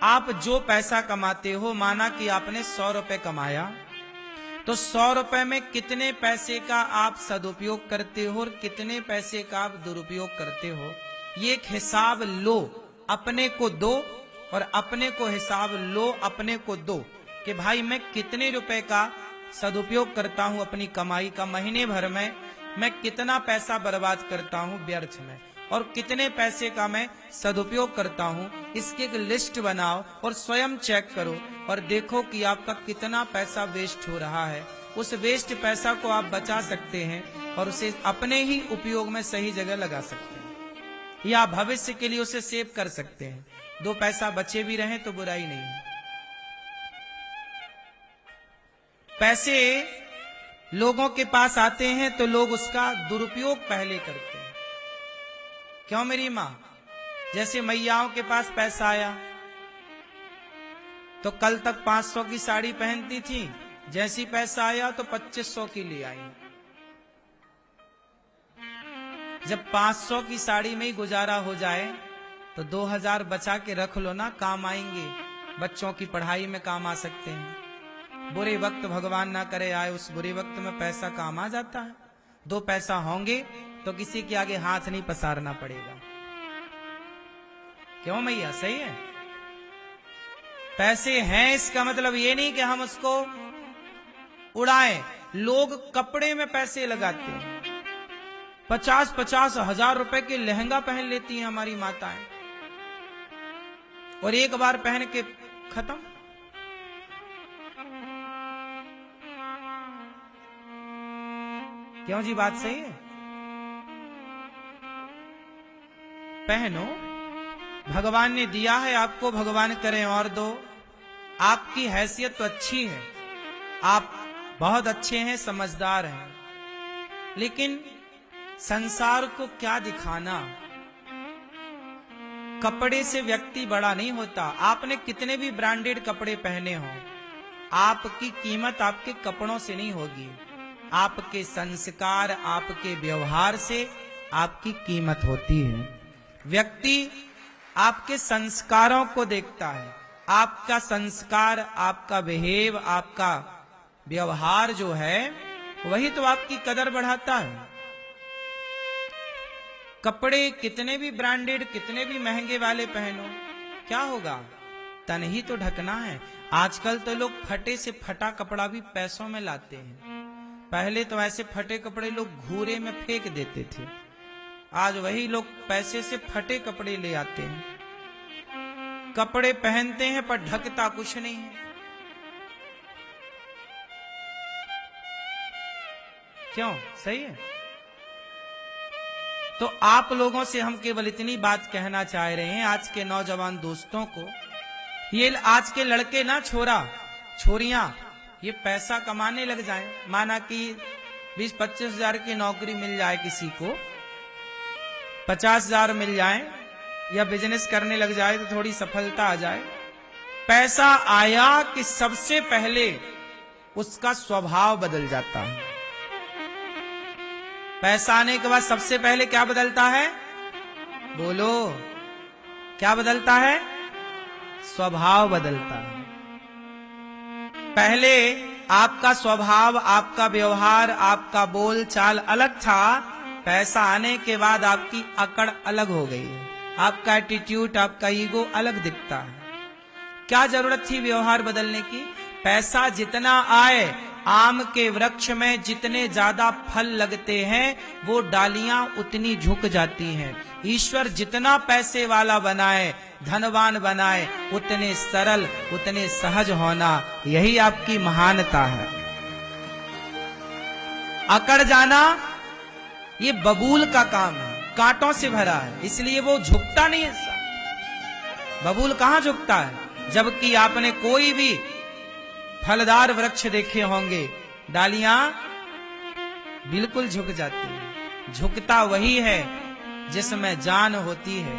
आप जो पैसा कमाते हो, माना कि आपने 100 रुपए कमाया, तो 100 रुपए में कितने पैसे का आप सदुपयोग करते हो और कितने पैसे का आप दुरुपयोग करते हो, ये एक हिसाब लो, अपने को दो और अपने को हिसाब लो, अपने को दो कि भाई मैं कितने रुपए का सदुपयोग करता हूं अपनी कमाई का, महीने भर में मैं कितना पैसा बर्बाद करता हूं व्यर्थ में और कितने पैसे का मैं सदुपयोग करता हूं। इसकी एक लिस्ट बनाओ और स्वयं चेक करो और देखो कि आपका कितना पैसा वेस्ट हो रहा है। उस वेस्ट पैसा को आप बचा सकते हैं और उसे अपने ही उपयोग में सही जगह लगा सकते हैं या भविष्य के लिए उसे सेव कर सकते हैं। 2 पैसा बचे भी रहें तो बुराई नहीं है। पैसे लोगों के पास आते हैं तो लोग उसका दुरुपयोग पहले करते हैं। क्यों मेरी माँ? जैसे मैयाओं के पास पैसा आया तो कल तक 500 की साड़ी पहनती थी, जैसी पैसा आया तो 2500 की ले आई। जब 500 की साड़ी में ही गुजारा हो जाए तो 2000 बचा के रख लो ना, काम आएंगे, बच्चों की पढ़ाई में काम आ सकते हैं। बुरे वक्त भगवान ना करे आए, उस बुरे वक्त में पैसा काम आ जाता है। 2 पैसा होंगे तो किसी के आगे हाथ नहीं पसारना पड़ेगा। क्यों मैया? सही है। पैसे हैं इसका मतलब ये नहीं कि हम उसको उड़ाएं। लोग कपड़े में पैसे लगाते हैं, 50-50 हजार रुपए के लहंगा पहन लेती हैं हमारी माताएं और एक बार पहन के खत्म। क्यों जी? बात सही है। पहनो, भगवान ने दिया है आपको, भगवान करें और दो। आपकी हैसियत तो अच्छी है, आप बहुत अच्छे हैं, समझदार हैं, लेकिन संसार को क्या दिखाना? कपड़े से व्यक्ति बड़ा नहीं होता। आपने कितने भी ब्रांडेड कपड़े पहने हो, आपकी कीमत आपके कपड़ों से नहीं होगी। आपके संस्कार, आपके व्यवहार से आपकी कीमत होती है। व्यक्ति आपके संस्कारों को देखता है। आपका संस्कार, आपका बिहेव, आपका व्यवहार जो है वही तो आपकी कदर बढ़ाता है। कपड़े कितने भी ब्रांडेड, कितने भी महंगे वाले पहनो, क्या होगा? तन ही तो ढकना है। आजकल तो लोग फटे से फटा कपड़ा भी पैसों में लाते हैं। पहले तो ऐसे फटे कपड़े लोग घूरे में फेंक देते थे, आज वही लोग पैसे से फटे कपड़े ले आते हैं। कपड़े पहनते हैं पर ढकता कुछ नहीं है। क्यों? सही है। तो आप लोगों से हम केवल इतनी बात कहना चाह रहे हैं, आज के नौजवान दोस्तों को, ये आज के लड़के ना, छोरियां, ये पैसा कमाने लग जाएं। माना कि 20-25 हजार की नौकरी मिल जाए किसी को, 50 हजार मिल जाए या बिजनेस करने लग जाए तो थोड़ी सफलता आ जाए। पैसा आया कि सबसे पहले उसका स्वभाव बदल जाता है। पैसा आने के बाद सबसे पहले क्या बदलता है? बोलो, क्या बदलता है? स्वभाव बदलता है। पहले आपका स्वभाव, आपका व्यवहार, आपका बोल चाल अलग था। पैसा आने के बाद आपकी अकड़ अलग हो गई है। आपका एटीट्यूड, आपका ईगो अलग दिखता है। क्या जरूरत थी व्यवहार बदलने की? पैसा जितना आए, आम के वृक्ष में जितने ज्यादा फल लगते हैं वो डालियां उतनी झुक जाती हैं। ईश्वर जितना पैसे वाला बनाए, धनवान बनाए, उतने सरल, उतने सहज होना, यही आपकी महानता है। अकड़ जाना ये बबूल का काम है, कांटों से भरा है, इसलिए वो झुकता नहीं है। बबूल कहां झुकता है? जबकि आपने कोई भी फलदार वृक्ष देखे होंगे, डालियां बिल्कुल झुक जाती हैं। झुकता वही है जिसमें जान होती है।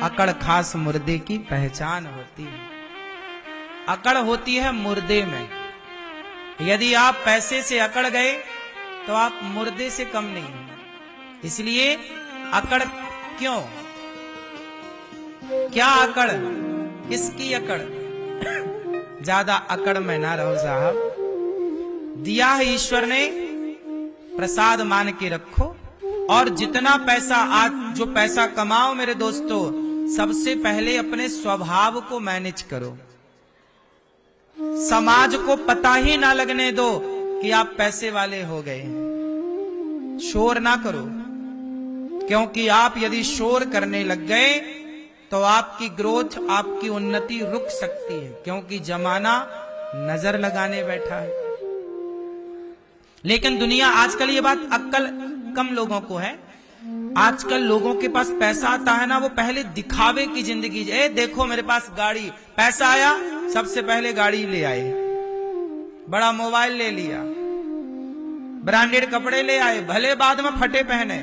अकड़ खास मुर्दे की पहचान होती है। अकड़ होती है मुर्दे में। यदि आप पैसे से अकड़ गए तो आप मुर्दे से कम नहीं हैं। इसलिए अकड़ क्यों? क्या अकड़? किसकी अकड़? ज्यादा अकड़ में ना रहो साहब। दिया है ईश्वर ने, प्रसाद मान के रखो। और जितना पैसा आज जो पैसा कमाओ मेरे दोस्तों, सबसे पहले अपने स्वभाव को मैनेज करो। समाज को पता ही ना लगने दो कि आप पैसे वाले हो गए हैं। शोर ना करो, क्योंकि आप यदि शोर करने लग गए तो आपकी ग्रोथ, आपकी उन्नति रुक सकती है, क्योंकि जमाना नजर लगाने बैठा है। लेकिन दुनिया आजकल, ये बात अक्ल कम लोगों को है, आजकल लोगों के पास पैसा आता है ना, वो पहले दिखावे की जिंदगी। ए देखो मेरे पास गाड़ी, पैसा आया, सबसे पहले गाड़ी ले आए, बड़ा मोबाइल ले लिया, ब्रांडेड कपड़े ले आए, भले बाद में फटे पहने।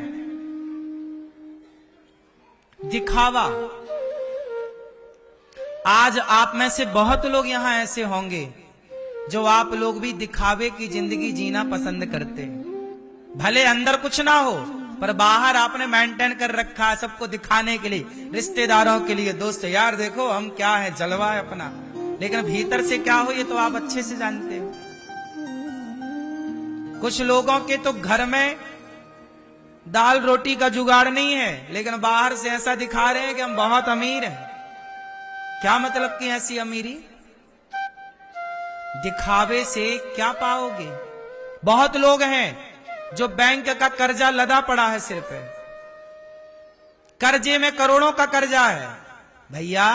दिखावा। आज आप में से बहुत लोग यहां ऐसे होंगे जो आप लोग भी दिखावे की जिंदगी जीना पसंद करते हैं। भले अंदर कुछ ना हो, पर बाहर आपने मेंटेन कर रखा है सबको दिखाने के लिए, रिश्तेदारों के लिए, दोस्त यार देखो हम क्या है, जलवा है अपना। लेकिन भीतर से क्या हो ये तो आप अच्छे से जानते हो। कुछ लोगों के तो घर में दाल रोटी का जुगाड़ नहीं है, लेकिन बाहर से ऐसा दिखा रहे हैं कि हम बहुत अमीर हैं। क्या मतलब कि ऐसी अमीरी? दिखावे से क्या पाओगे? बहुत लोग हैं जो बैंक का कर्जा लदा पड़ा है सिर पे, कर्जे में करोड़ों का कर्जा है। भैया,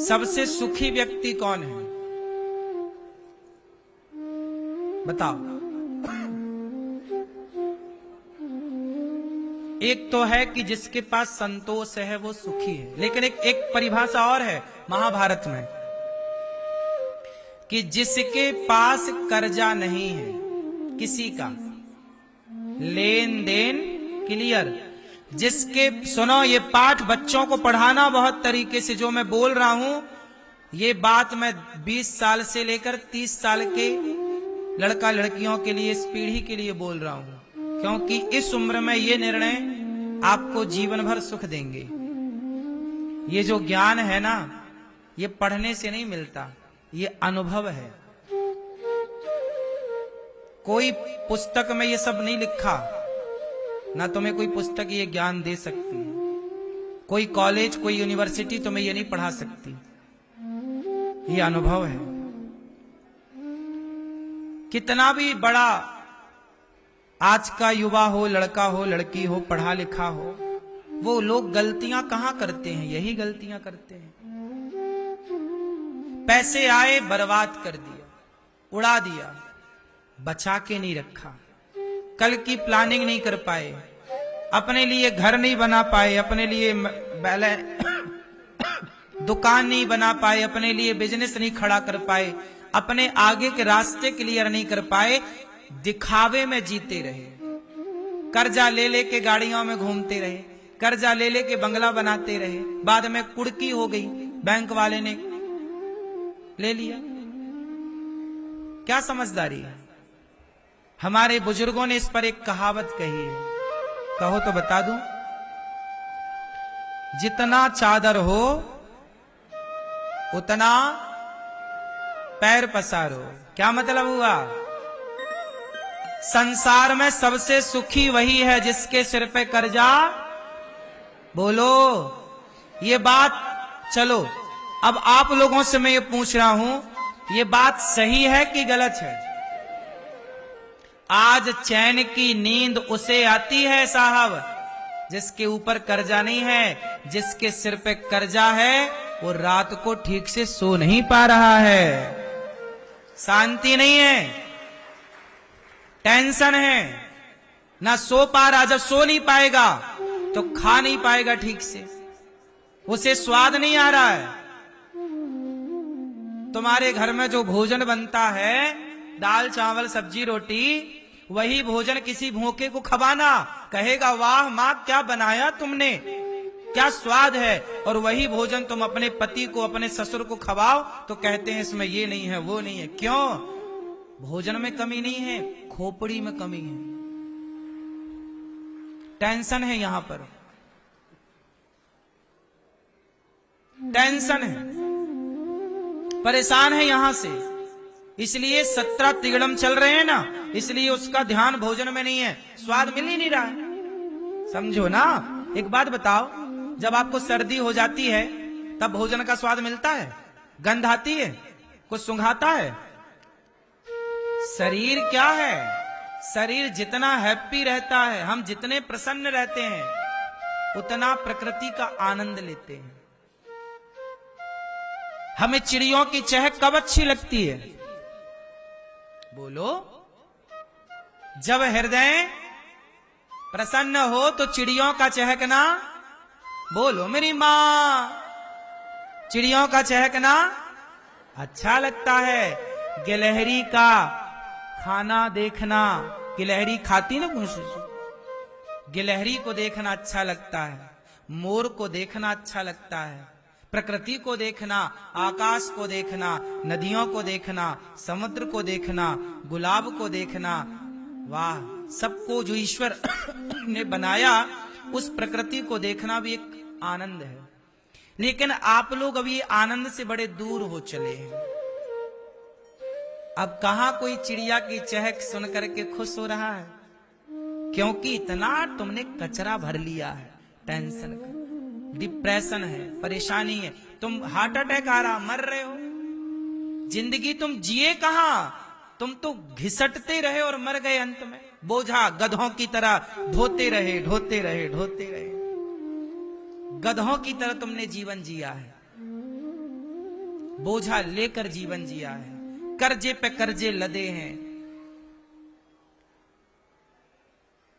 सबसे सुखी व्यक्ति कौन है बताओ? एक तो है कि जिसके पास संतोष है वो सुखी है, लेकिन एक परिभाषा और है महाभारत में कि जिसके पास कर्जा नहीं है किसी का, लेन देन क्लियर, जिसके, सुनो ये पाठ बच्चों को पढ़ाना बहुत तरीके से, जो मैं बोल रहा हूं ये बात मैं 20 साल से लेकर 30 साल के लड़का लड़कियों के लिए, इस पीढ़ी के लिए बोल रहा हूं, क्योंकि इस उम्र में ये निर्णय आपको जीवन भर सुख देंगे। ये जो ज्ञान है ना, ये पढ़ने से नहीं मिलता, ये अनुभव है। कोई पुस्तक में ये सब नहीं लिखा ना, तुम्हें कोई पुस्तक ये ज्ञान दे सकती है, कोई कॉलेज, कोई यूनिवर्सिटी तुम्हें ये नहीं पढ़ा सकती, ये अनुभव है। कितना भी बड़ा आज का युवा हो, लड़का हो, लड़की हो, पढ़ा लिखा हो, वो लोग गलतियां कहां करते हैं? यही गलतियां करते हैं। पैसे आए बर्बाद कर दिया, उड़ा दिया, बचा के नहीं रखा, कल की प्लानिंग नहीं कर पाए, अपने लिए घर नहीं बना पाए, अपने लिए दुकान नहीं बना पाए, अपने लिए बिजनेस नहीं खड़ा कर पाए, अपने आगे के रास्ते क्लियर नहीं कर पाए, दिखावे में जीते रहे, कर्जा ले लेके गाड़ियों में घूमते रहे, कर्जा ले लेके बंगला बनाते रहे, बाद में कुड़की हो गई, बैंक वाले ने ले लिया। क्या समझदारी है? हमारे बुजुर्गों ने इस पर एक कहावत कही है, कहो तो बता दूं। जितना चादर हो उतना पैर पसारो। क्या मतलब हुआ? संसार में सबसे सुखी वही है जिसके सिर पे कर्जा। बोलो ये बात। चलो अब आप लोगों से मैं ये पूछ रहा हूं, ये बात सही है कि गलत है? आज चैन की नींद उसे आती है साहब जिसके ऊपर कर्जा नहीं है। जिसके सिर पे कर्जा है वो रात को ठीक से सो नहीं पा रहा है, शांति नहीं है, टेंशन है, ना सो पा रहा। जब सो नहीं पाएगा तो खा नहीं पाएगा ठीक से, उसे स्वाद नहीं आ रहा है। तुम्हारे घर में जो भोजन बनता है, दाल चावल सब्जी रोटी, वही भोजन किसी भूखे को खवाना, कहेगा वाह मां क्या बनाया तुमने, क्या स्वाद है। और वही भोजन तुम अपने पति को, अपने ससुर को खवाओ तो कहते हैं इसमें ये नहीं है वो नहीं है। क्यों? भोजन में कमी नहीं है, खोपड़ी में कमी है, टेंशन है यहां पर। टेंशन है, परेशान है यहां से, इसलिए 17 तिगड़म चल रहे हैं ना, इसलिए उसका ध्यान भोजन में नहीं है, स्वाद मिल ही नहीं रहा है। समझो ना। एक बात बताओ, जब आपको सर्दी हो जाती है तब भोजन का स्वाद मिलता है? गंध आती है? कुछ सुंघाता है? शरीर क्या है? शरीर जितना हैप्पी रहता है, हम जितने प्रसन्न रहते हैं, उतना प्रकृति का आनंद लेते हैं। हमें चिड़ियों की चहक कब अच्छी लगती है? बोलो। जब हृदय प्रसन्न हो तो चिड़ियों का चहकना, बोलो मेरी मां, चिड़ियों का चहकना अच्छा लगता है। गिलहरी का खाना देखना, गिलहरी खाती ना कुछ, गिलहरी को देखना अच्छा लगता है, मोर को देखना अच्छा लगता है, प्रकृति को देखना, आकाश को देखना, नदियों को देखना, समुद्र को देखना, गुलाब को देखना, वाह, सबको जो ईश्वर ने बनाया उस प्रकृति को देखना भी एक आनंद है। लेकिन आप लोग अभी आनंद से बड़े दूर हो चले हैं। अब कहां कोई चिड़िया की चहक सुन करके खुश हो रहा है? क्योंकि इतना तुमने कचरा भर लिया है, टेंशन का, डिप्रेशन है, परेशानी है, तुम हार्ट अटैक आ रहा, मर रहे हो। जिंदगी तुम जिए कहां? तुम तो घिसटते रहे और मर गए अंत में, बोझा गधों की तरह ढोते रहे, ढोते रहे, ढोते रहे। गधों की तरह तुमने जीवन जिया है, बोझा लेकर जीवन जिया है, कर्जे पे कर्जे लदे हैं।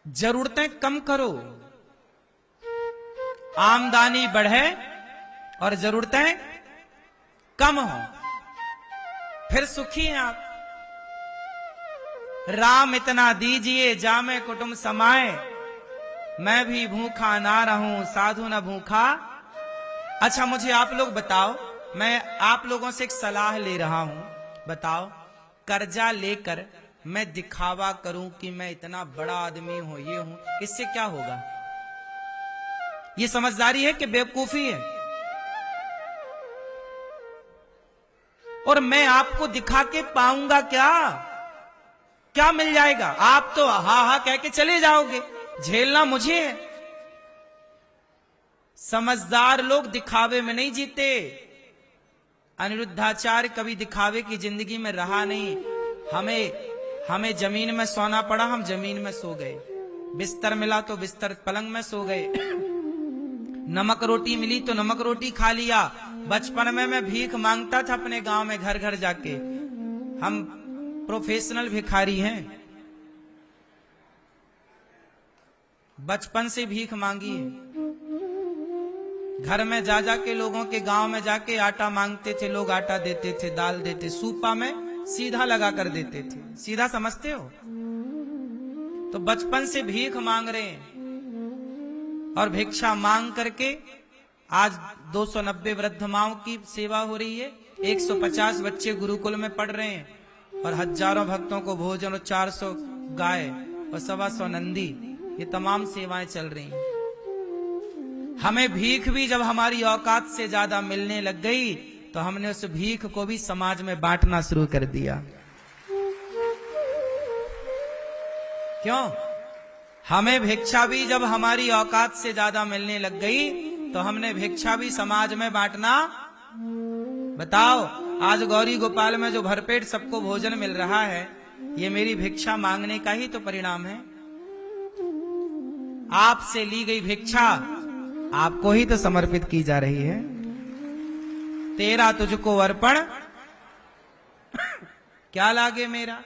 जरूरतें कम करो, आमदनी बढ़े और जरूरतें कम हो, फिर सुखी हैं आप। राम इतना दीजिए जामे कुटुंब समाए, मैं भी भूखा ना रहूं साधु न भूखा। अच्छा मुझे आप लोग बताओ, मैं आप लोगों से एक सलाह ले रहा हूं, बताओ, कर्जा लेकर मैं दिखावा करूं कि मैं इतना बड़ा आदमी हूं, ये हूं, इससे क्या होगा? ये समझदारी है कि बेवकूफी है? और मैं आपको दिखा के पाऊंगा क्या? क्या मिल जाएगा? आप तो हा हा कह के चले जाओगे, झेलना मुझे है। समझदार लोग दिखावे में नहीं जीते। अनिरुद्धाचार्य कभी दिखावे की जिंदगी में रहा नहीं। हमें जमीन में सोना पड़ा, हम जमीन में सो गए, बिस्तर मिला तो बिस्तर पलंग में सो गए, नमक रोटी मिली तो नमक रोटी खा लिया। बचपन में मैं भीख मांगता था अपने गांव में घर घर जाके, हम प्रोफेशनल भिखारी हैं, बचपन से भीख मांगी है। घर में जा जाके लोगों के गांव में जाके आटा मांगते थे, लोग आटा देते थे, दाल देते, सूपा में सीधा लगा कर देते थे। सीधा समझते हो? तो बचपन से भीख मांग रहे हैं और भिक्षा मांग करके आज 290 वृद्ध माओं की सेवा हो रही है, 150 बच्चे गुरुकुल में पढ़ रहे हैं और हजारों भक्तों को भोजन और 400 गाय और 125 नंदी, ये तमाम सेवाएं चल रही हैं। हमें भीख भी जब हमारी औकात से ज्यादा मिलने लग गई तो हमने उस भीख को भी समाज में बांटना शुरू कर दिया। क्यों? हमें भिक्षा भी जब हमारी औकात से ज्यादा मिलने लग गई तो हमने भिक्षा भी समाज में बांटना। बताओ, आज गौरी गोपाल में जो भरपेट सबको भोजन मिल रहा है, ये मेरी भिक्षा मांगने का ही तो परिणाम है। आपसे ली गई भिक्षा आपको ही तो समर्पित की जा रही है। तेरा तुझको अर्पण क्या लागे मेरा।